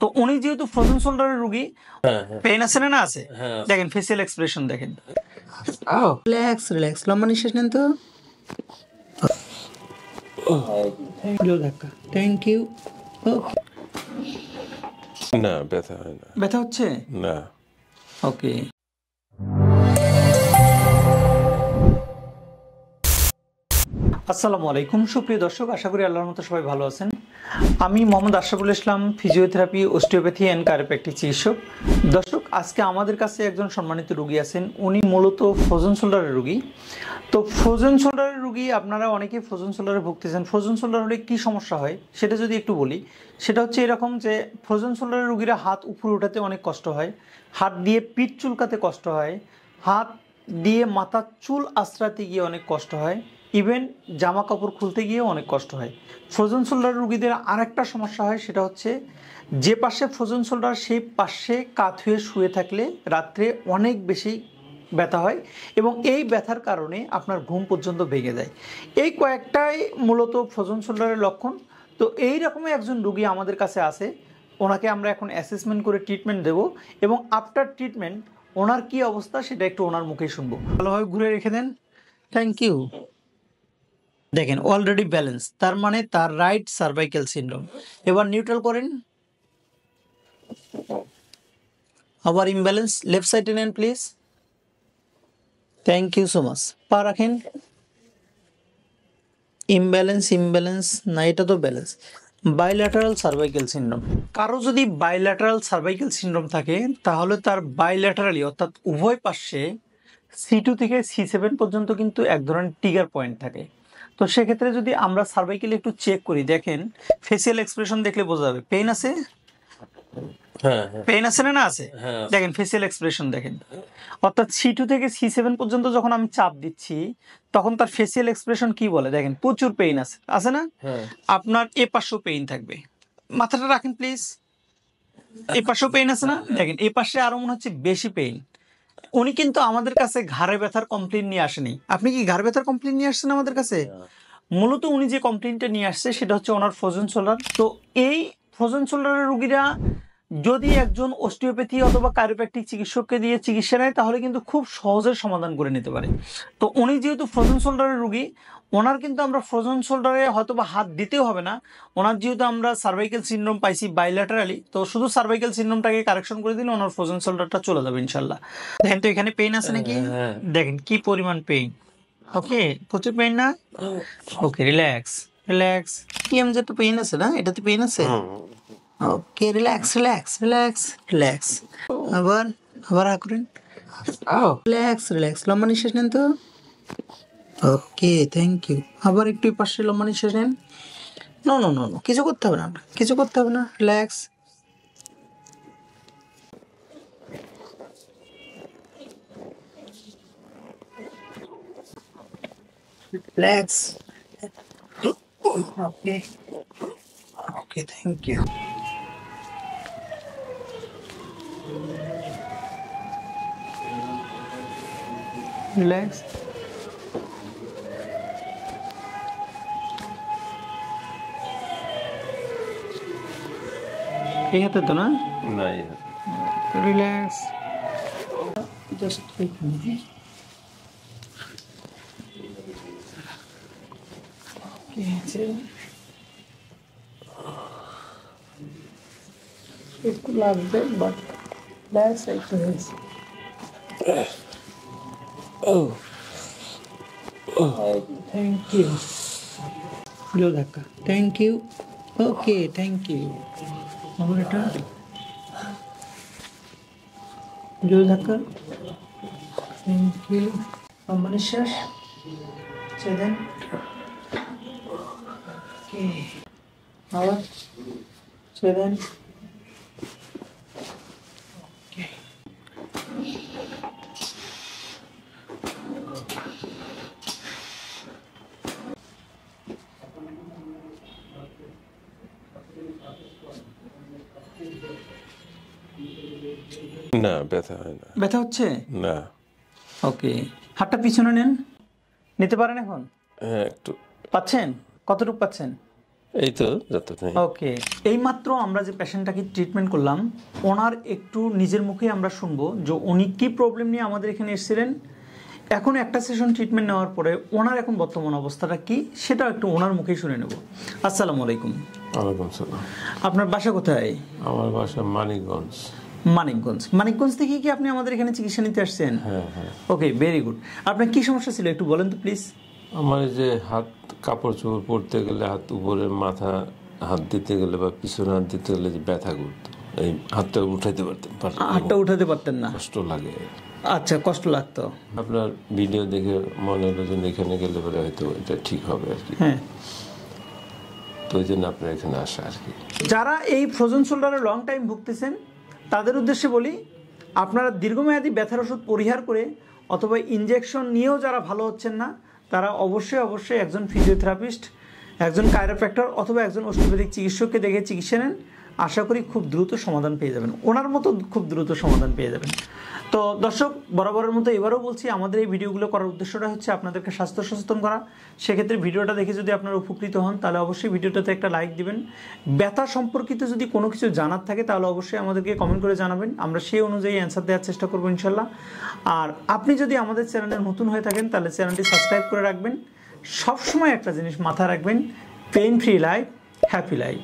তো উনি যেহেতু ফ্রোজেন শোল্ডারের রোগী, পেইন আছে না আছে? দেখেন ফেসিয়াল এক্সপ্রেশন দেখেন। রিল্যাক্স রিল্যাক্স, লম্বা নিঃশ্বাস নেন তো। Thank you. না, ব্যথা হয় না। ব্যথা হচ্ছে না। ওকে। আসসালামু আলাইকুম সুপ্রিয় দর্শক, আশা করি আল্লাহর মতো সবাই ভালো আছেন। আমি মোহাম্মদ আশরাফুল ইসলাম, ফিজিওথেরাপি, অস্টিওপ্যাথি অ্যান্ড কায়োপ্র্যাকটিক চিকিৎসক। দর্শক, আজকে আমাদের কাছে একজন সম্মানিত রোগী আছেন, উনি মূলত ফ্রোজেন শোল্ডারের রোগী। তো ফ্রোজেন শোল্ডারের রোগী, আপনারা অনেকেই ফ্রোজেন শোল্ডারে ভুগতেছেন। ফ্রোজেন শোল্ডার হলে কী সমস্যা হয় সেটা যদি একটু বলি, সেটা হচ্ছে এরকম যে ফ্রোজেন শোল্ডারের রোগীরা হাত উপরে ওঠাতে অনেক কষ্ট হয়, হাত দিয়ে পিঠ চুলকাতে কষ্ট হয়, হাত দিয়ে মাথার চুল আঁচড়াতে গিয়ে অনেক কষ্ট হয়, ইভেন জামা কাপড় খুলতে গিয়েও অনেক কষ্ট হয়। ফ্রোজেন শোল্ডার রোগীদের আর একটা সমস্যা হয়, সেটা হচ্ছে যে পাশে ফ্রোজেন শোল্ডার সেই পাশে কাত হয়ে শুয়ে থাকলে রাত্রে অনেক বেশি ব্যথা হয় এবং এই ব্যথার কারণে আপনার ঘুম পর্যন্ত ভেঙে যায়। এই কয়েকটাই মূলত ফ্রোজেন শোল্ডারের লক্ষণ। তো এই রকমই একজন রোগী আমাদের কাছে আছে, ওনাকে আমরা এখন অ্যাসেসমেন্ট করে ট্রিটমেন্ট দেব এবং আফটার ট্রিটমেন্ট ওনার কী অবস্থা সেটা একটু ওনার মুখেই শুনবো। ভালোভাবে ঘুরে রেখে দেন। Thank you. দেখেন অলরেডি ব্যালেন্স, তার মানে তার রাইট সার্ভাইকেল সিনড্রোম। এবার নিউট্রাল করেন, আবার ইমব্যালেন্স, লেফট সাইডে নেন please. Thank you so much. পা রাখেন। ইমব্যালেন্স ইমব্যালেন্স না, এটা তো ব্যালেন্স। Bilateral cervical syndrome. কারো যদি বাইল্যাটারাল সার্ভাইকেল সিনড্রোম থাকে তাহলে তার বাইল্যাটারালি অর্থাৎ উভয় পাশে C2 থেকে C7 পর্যন্ত কিন্তু এক ধরনের ট্রিগার পয়েন্ট থাকে। তো সেক্ষেত্রে যদি আমরা সার্ভাইকেল একটু চেক করি, দেখেন ফেসিয়াল এক্সপ্রেশন দেখলে বোঝা যাবে পেইন আছে। পেইন আছে না আছে? দেখেন ফেসিয়াল এক্সপ্রেশন দেখেন, অর্থাৎ C2 থেকে C7 পর্যন্ত যখন আমি চাপ দিচ্ছি তখন তার ফেসিয়াল এক্সপ্রেশন কি বলে, দেখেন প্রচুর পেইন আছে, আছে না? আপনার এ পাশেও পেইন থাকবে। মাথাটা রাখেন প্লিজ। এই পাশেও পেইন আছে না? দেখেন এই পাশে আরো মনে হচ্ছে বেশি পেইন। উনি কিন্তু আমাদের কাছে ঘাড়ে ব্যথার কমপ্লেইন নিয়ে আসেনি। আপনি কি ঘাড়ে ব্যথার কমপ্লেইন নিয়ে আসছেন আমাদের কাছে? মূলত উনি যে কমপ্লেইনটা নিয়ে আসছে সেটা হচ্ছে ওনার ফ্রোজেন শোল্ডার। তো এই ফ্রোজেন শোল্ডারের রোগীরা যদি একজন অস্টিওপ্যাথি অথবা কায়োপ্র্যাকটিক চিকিৎসককে দিয়ে চিকিৎসা নেয় তাহলে কিন্তু খুব সহজে সমাধান করে নিতে পারে। তো উনি যেহেতু ফ্রোজেন শোল্ডারের রোগী, ওনার কিন্তু আমরা ফ্রোজেন শোল্ডারে হয়তো বা হাত দিতেও হবে না। ওনার যেহেতু আমরা সার্ভাইকেল সিনড্রোম পাইছি বাইল্যাটারালি, তো শুধু সার্ভাইকেল সিনড্রোমটাকে কারেকশন করে দিলে ওনার ফ্রোজেন শোল্ডারটা চলে যাবে ইনশাল্লাহ। দেখেন তো এখানে পেইন আছে নাকি? দেখেন কি পরিমাণ পেইন। ওকে, প্রচুর পেইন না? ওকে, রিল্যাক্স রিল্যাক্স। TMZ তো পেইন আছে না? এটাতে পেইন আছে? ওকে, রিল্যাক্স রিল্যাক্স রিল্যাক্স রিল্যাক্স। আবার আবার করেন। রিল্যাক্স রিল্যাক্স, লম্বা নিঃশ্বাস নেন তো। ওকে, থ্যাংক ইউ। আবার একটু এই পাশে লম্বা নিঃশ্বাস নেন। নো নো নো নো, কিছু করতে হবে না, কিছু করতে হবে না, relax. Relax. Okay okay, thank you. Relax. এই হাতে তো না? না, রিল্যাক্স। জাস্ট এইখানে। একটু লাগবে but relax exercise. Thank you. জোর ধাক্কা। Thank you. Okay, thank you. আবার এটা জোর ধাক্কা। Thank you. লম্বা নিঃশ্বাস ছেড়ে দেন। ওকে, আবার ছেড়ে দেন। না, ব্যথা হয় না। ব্যথা হচ্ছে না। ওকে, হাতটা পিছনে নেন। নিতে পারেন এখন? হ্যাঁ, একটু। পাচ্ছেন? কতটুকু পাচ্ছেন? এই তো যত নেই। ওকে, এইমাত্র আমরা যে পেশেন্টটাকে ট্রিটমেন্ট করলাম, ওনার একটু নিজের মুখে আমরা শুনবো যে উনি কি প্রবলেম নিয়ে আমাদের এখানে এসেছিলেন, এখন একটা সেশন ট্রিটমেন্ট নেওয়ার পরে ওনার এখন বর্তমান অবস্থাটা কি সেটাও একটু ওনার মুখেই শুনে নেব। আসসালামু আলাইকুম। ওয়ালাইকুম সালাম। আপনার বাসা কোথায়? আমার বাসা মানিকগঞ্জ। মানিকগঞ্জ থেকে কি আপনি আমাদের এখানে চিকিৎসা নিতে আসছেন? হ্যাঁ হ্যাঁ। ওকে, ভেরি গুড। আপনার কি সমস্যা ছিল একটু বলেন তো প্লিজ। আমার এই যে হাত, কাপড় চোপড় পরতে গেলে হাত উপরে, মাথা হাত দিতে গেলে বা পিছনে হাত দিতে গেলে যে ব্যথা করতো, এই হাতটা উঠাইতে পারতাম, হাতটা উঠাতে পারতেন না? কষ্ট লাগে। আচ্ছা, কষ্ট লাগতো। আপনার ভিডিও দেখে মনে হলো যে এখানে গেলে পরে হয়তো এটা ঠিক হবে আর কি। হ্যাঁ, তো ওই জন্য আপনার এখানে আসা আর কি। যারা এই ফ্রোজেন শোল্ডারে লং টাইম ভুগতেছেন তাদের উদ্দেশ্যে বলি, আপনারা দীর্ঘমেয়াদী ব্যথার ওষুধ পরিহার করে অথবা ইনজেকশন নিয়েও যারা ভালো হচ্ছেন না, তারা অবশ্যই একজন ফিজিওথেরাপিস্ট, একজন কাইরোপ্র্যাক্টর অথবা একজন অস্টিওপ্যাথিক চিকিৎসককে দেখে চিকিৎসা নেন। আশা করি খুব দ্রুত সমাধান পেয়ে যাবেন, ওনার মতো খুব দ্রুত সমাধান পেয়ে যাবেন। তো দর্শক, বরাবরের মতো এবারও বলছি, আমাদের এই ভিডিওগুলো করার উদ্দেশ্যটা হচ্ছে আপনাদেরকে স্বাস্থ্য সচেতন করা। সেক্ষেত্রে ভিডিওটা দেখে যদি আপনারা উপকৃত হন তাহলে অবশ্যই ভিডিওটাতে একটা লাইক দিবেন। ব্যথা সম্পর্কিত যদি কোনো কিছু জানার থাকে তাহলে অবশ্যই আমাদেরকে কমেন্ট করে জানাবেন, আমরা সেই অনুযায়ী অ্যান্সার দেওয়ার চেষ্টা করবো ইনশাল্লাহ। আর আপনি যদি আমাদের চ্যানেলে নতুন হয়ে থাকেন তাহলে চ্যানেলটি সাবস্ক্রাইব করে রাখবেন। সবসময় একটা জিনিস মাথায় রাখবেন, pain free life, happy life.